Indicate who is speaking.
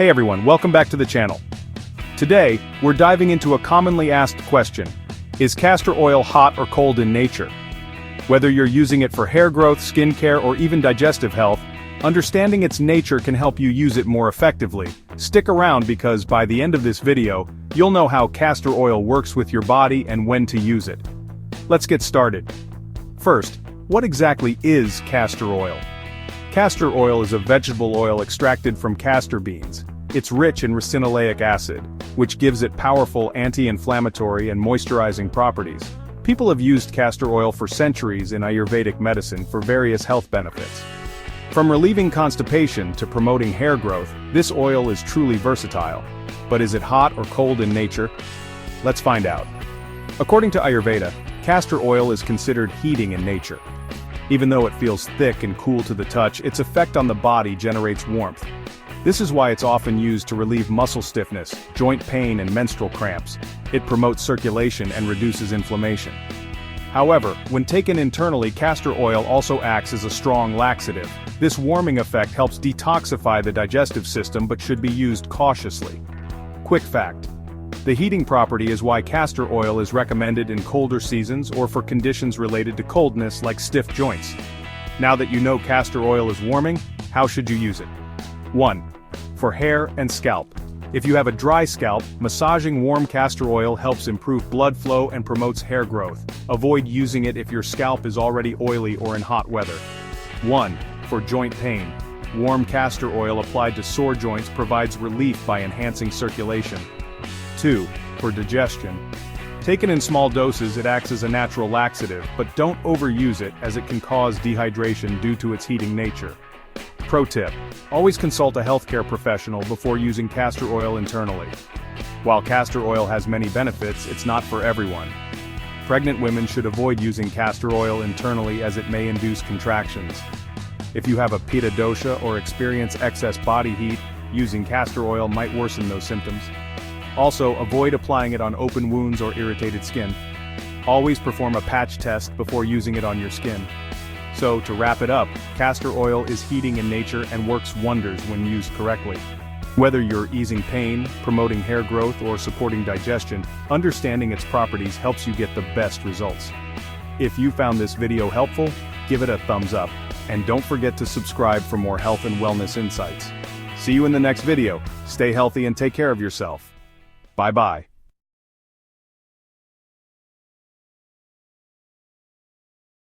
Speaker 1: Hey everyone, welcome back to the channel. Today, we're diving into a commonly asked question. Is castor oil hot or cold in nature? Whether you're using it for hair growth, skincare, or even digestive health, understanding its nature can help you use it more effectively. Stick around because by the end of this video, you'll know how castor oil works with your body and when to use it. Let's get started. First, what exactly is castor oil? Castor oil is a vegetable oil extracted from castor beans. It's rich in ricinoleic acid, which gives it powerful anti-inflammatory and moisturizing properties. People have used castor oil for centuries in Ayurvedic medicine for various health benefits. From relieving constipation to promoting hair growth, this oil is truly versatile. But is it hot or cold in nature? Let's find out. According to Ayurveda, castor oil is considered heating in nature. Even though it feels thick and cool to the touch, its effect on the body generates warmth. This is why it's often used to relieve muscle stiffness, joint pain, and menstrual cramps. It promotes circulation and reduces inflammation. However, when taken internally, castor oil also acts as a strong laxative. This warming effect helps detoxify the digestive system but should be used cautiously. Quick fact: the heating property is why castor oil is recommended in colder seasons or for conditions related to coldness like stiff joints. Now that you know castor oil is warming, how should you use it? 1. For hair and scalp. If you have a dry scalp, massaging warm castor oil helps improve blood flow and promotes hair growth. Avoid using it if your scalp is already oily or in hot weather. 1. For joint pain. Warm castor oil applied to sore joints provides relief by enhancing circulation. 2. For digestion. Taken in small doses, it acts as a natural laxative, but don't overuse it as it can cause dehydration due to its heating nature. Pro tip: always consult a healthcare professional before using castor oil internally. While castor oil has many benefits, it's not for everyone. Pregnant women should avoid using castor oil internally as it may induce contractions. If you have a pitta dosha or experience excess body heat, using castor oil might worsen those symptoms. Also, avoid applying it on open wounds or irritated skin. Always perform a patch test before using it on your skin. So, to wrap it up, castor oil is heating in nature and works wonders when used correctly. Whether you're easing pain, promoting hair growth, or supporting digestion, understanding its properties helps you get the best results. If you found this video helpful, give it a thumbs up, and don't forget to subscribe for more health and wellness insights. See you in the next video. Stay healthy and take care of yourself. Bye-bye.